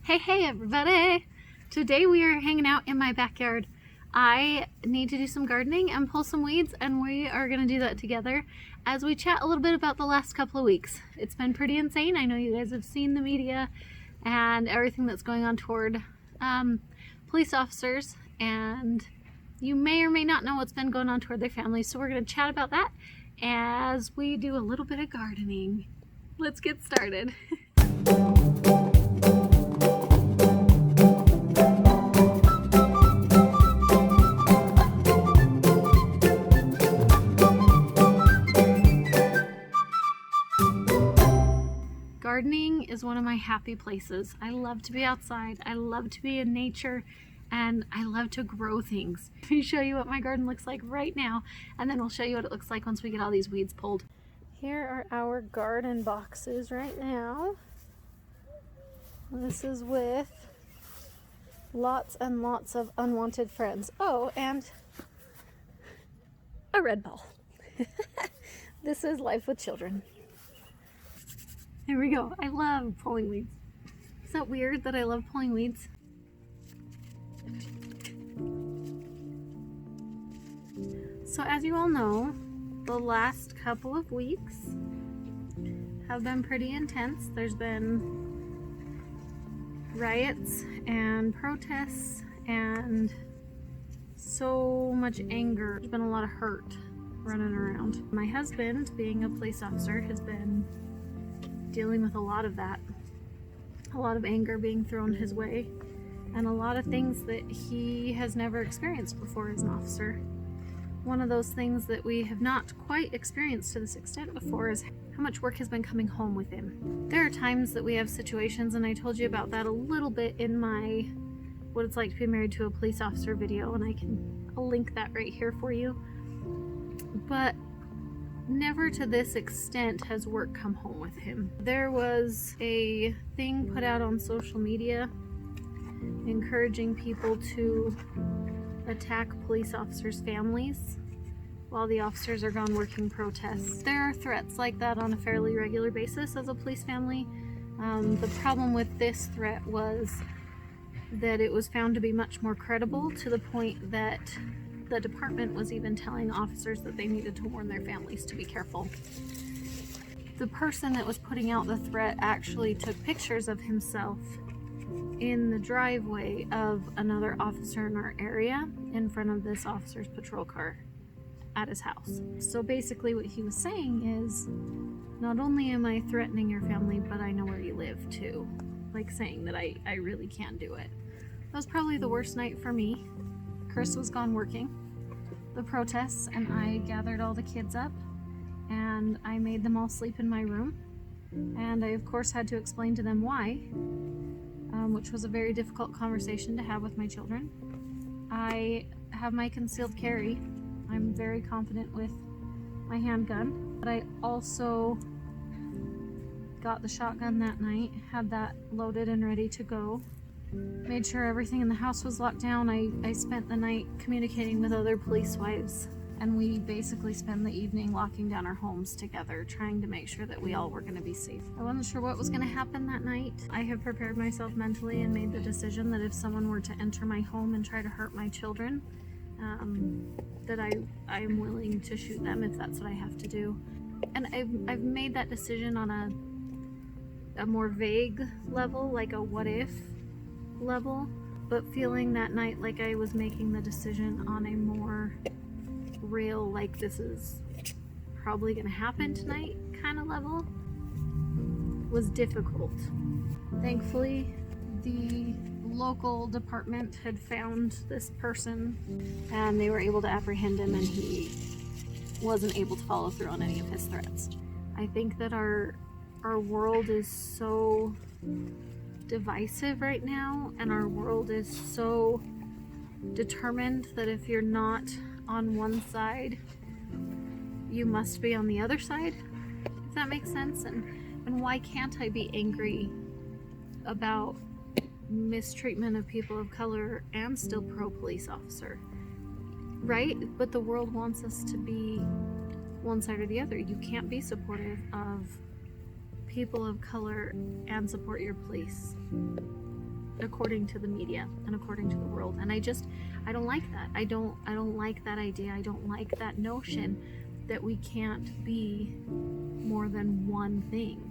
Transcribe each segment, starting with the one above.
Hey everybody! Today we are hanging out in my backyard. I need to do some gardening and pull some weeds, and we are going to do that together as we chat a little bit about the last couple of weeks. It's been pretty insane. I know you guys have seen the media and everything that's going on toward police officers, and you may or may not know what's been going on toward their families, so we're going to chat about that as we do a little bit of gardening. Let's get started. Gardening is one of my happy places. I love to be outside, I love to be in nature, and I love to grow things. Let me show you what my garden looks like right now, and then we'll show you what it looks like once we get all these weeds pulled. Here are our garden boxes right now. This is with lots and lots of unwanted friends. Oh, and a red ball. This is life with children. There we go. I love pulling weeds. Is that weird that I love pulling weeds? So as you all know, the last couple of weeks have been pretty intense. There's been riots and protests and so much anger. There's been a lot of hurt running around. My husband, being a police officer, has been dealing with a lot of that, a lot of anger being thrown his way, and a lot of things that he has never experienced before as an officer. One of those things that we have not quite experienced to this extent before is how much work has been coming home with him. There are times that we have situations, and I told you about that a little bit in my what it's like to be married to a police officer video, and I'll link that right here for you. But never to this extent has work come home with him. There was a thing put out on social media encouraging people to attack police officers' families while the officers are gone working protests. There are threats like that on a fairly regular basis as a police family. The problem with this threat was that it was found to be much more credible, to the point that the department was even telling officers that they needed to warn their families to be careful. The person that was putting out the threat actually took pictures of himself in the driveway of another officer in our area in front of this officer's patrol car at his house. So basically what he was saying is, not only am I threatening your family, but I know where you live too. Like saying that I really can't do it. That was probably the worst night for me. Chris was gone working the protests, and I gathered all the kids up and I made them all sleep in my room, and I of course had to explain to them why, which was a very difficult conversation to have with my children. I have my concealed carry. I'm very confident with my handgun, but I also got the shotgun that night, had that loaded and ready to go. Made sure everything in the house was locked down. I spent the night communicating with other police wives, and we basically spent the evening locking down our homes together, trying to make sure that we all were going to be safe. I wasn't sure what was going to happen that night. I have prepared myself mentally and made the decision that if someone were to enter my home and try to hurt my children, that I am willing to shoot them if that's what I have to do. And I've made that decision on a more vague level, like a what if level, but feeling that night like I was making the decision on a more real, like this is probably gonna happen tonight kind of level, was difficult. Thankfully, the local department had found this person and they were able to apprehend him, and he wasn't able to follow through on any of his threats. I think that our world is so divisive right now, and our world is so determined that if you're not on one side, you must be on the other side, if that makes sense. And why can't I be angry about mistreatment of people of color and still pro police officer, right? But the world wants us to be one side or the other. You can't be supportive of people of color and support your police. according to the media and according to the world. And I don't like that. I don't like that idea. I don't like that notion that we can't be more than one thing.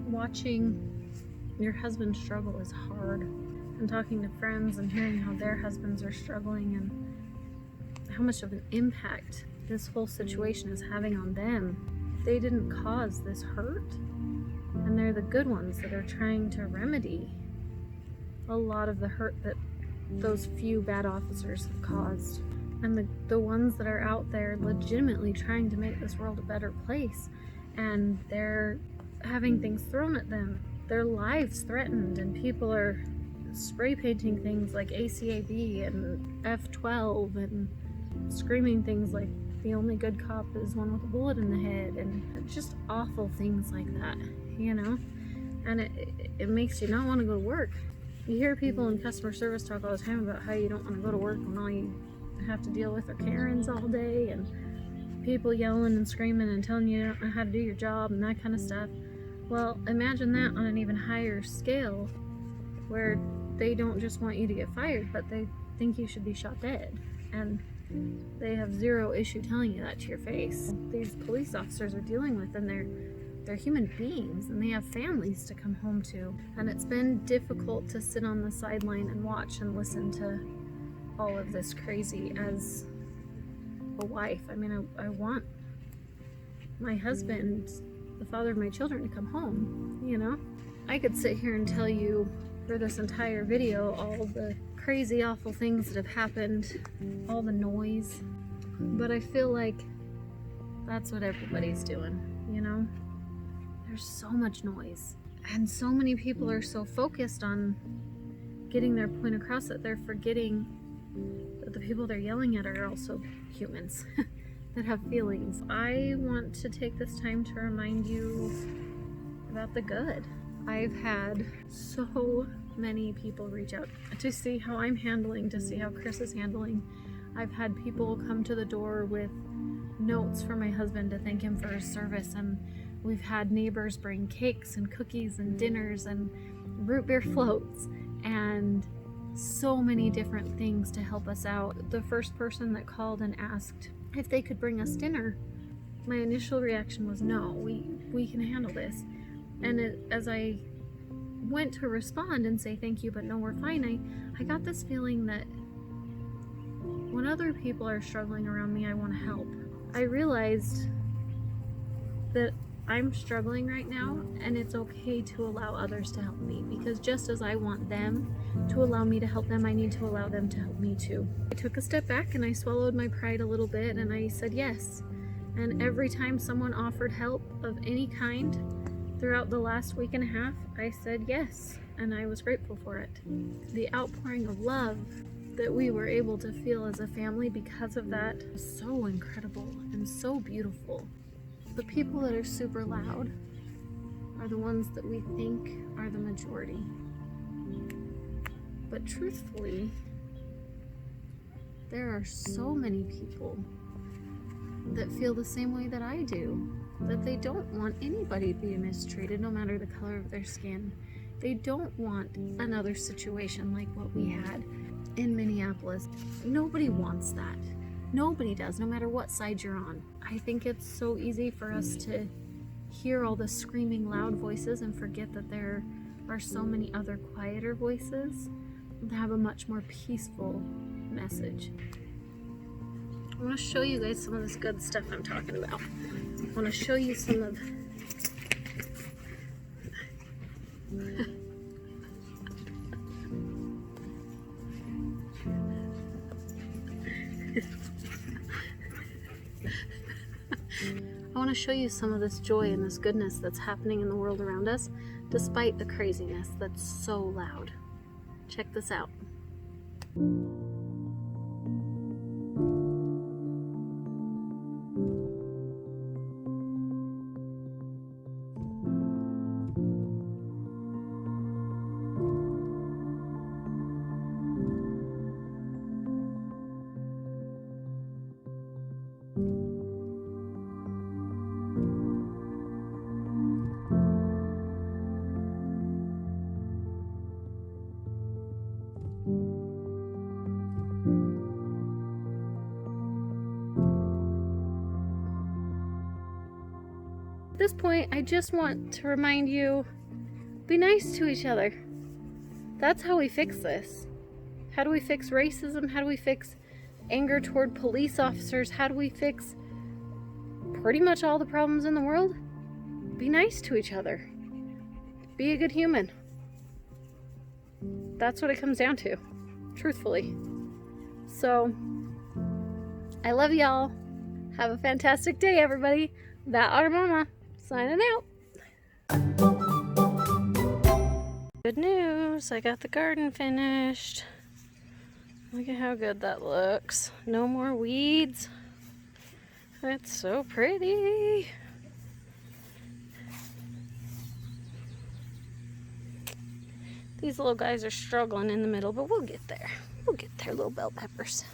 Watching your husband struggle is hard, and talking to friends and hearing how their husbands are struggling and how much of an impact this whole situation is having on them. They didn't cause this hurt, and they're the good ones that are trying to remedy a lot of the hurt that those few bad officers have caused. And the ones that are out there legitimately trying to make this world a better place, and they're having things thrown at them, their lives threatened, and people are spray painting things like ACAB and F12 and screaming things like the only good cop is one with a bullet in the head, and just awful things like that, you know? And it makes you not want to go to work. You hear people in customer service talk all the time about how you don't want to go to work when all you have to deal with are Karens all day, and people yelling and screaming and telling you don't know how to do your job and that kind of stuff. Well, imagine that on an even higher scale, where they don't just want you to get fired, but they think you should be shot dead. And they have zero issue telling you that to your face. These police officers are dealing with, and they're human beings, and they have families to come home to. And it's been difficult to sit on the sideline and watch and listen to all of this crazy as a wife. I mean, I want my husband, the father of my children, to come home, you know? I could sit here and tell you for this entire video all the crazy, awful things that have happened, all the noise, but I feel like that's what everybody's doing, you know? There's so much noise, and so many people are so focused on getting their point across that they're forgetting that the people they're yelling at are also humans that have feelings. I want to take this time to remind you about the good. I've had so many people reach out to see how I'm handling, to see how Chris is handling. I've had people come to the door with notes for my husband to thank him for his service, and we've had neighbors bring cakes and cookies and dinners and root beer floats and so many different things to help us out. The first person that called and asked if they could bring us dinner, my initial reaction was no, we can handle this. And as I went to respond and say thank you but no, we're fine, I got this feeling that when other people are struggling around me, I want to help. I realized that I'm struggling right now, and it's okay to allow others to help me, because just as I want them to allow me to help them, I need to allow them to help me too. I took a step back and I swallowed my pride a little bit, and I said yes. And every time someone offered help of any kind throughout the last week and a half, I said yes, and I was grateful for it. The outpouring of love that we were able to feel as a family because of that was so incredible and so beautiful. The people that are super loud are the ones that we think are the majority. But truthfully, there are so many people that feel the same way that I do, that they don't want anybody to be mistreated no matter the color of their skin. They don't want another situation like what we had in Minneapolis. Nobody wants that. Nobody does, no matter what side you're on. I think it's so easy for us to hear all the screaming loud voices and forget that there are so many other quieter voices that have a much more peaceful message. I want to show you guys some of this good stuff I'm talking about. I want to show you some of I want to show you some of this joy and this goodness that's happening in the world around us, despite the craziness that's so loud. Check this out. this point, I just want to remind you, be nice to each other. That's how we fix this. How do we fix racism? How do we fix anger toward police officers? How do we fix pretty much all the problems in the world? Be nice to each other. Be a good human. That's what it comes down to, truthfully. So, I love y'all. Have a fantastic day, everybody. That Otter Mama, signing out. Good news, I got the garden finished. Look at how good that looks. No more weeds. It's so pretty. These little guys are struggling in the middle, but we'll get there. We'll get there, little bell peppers.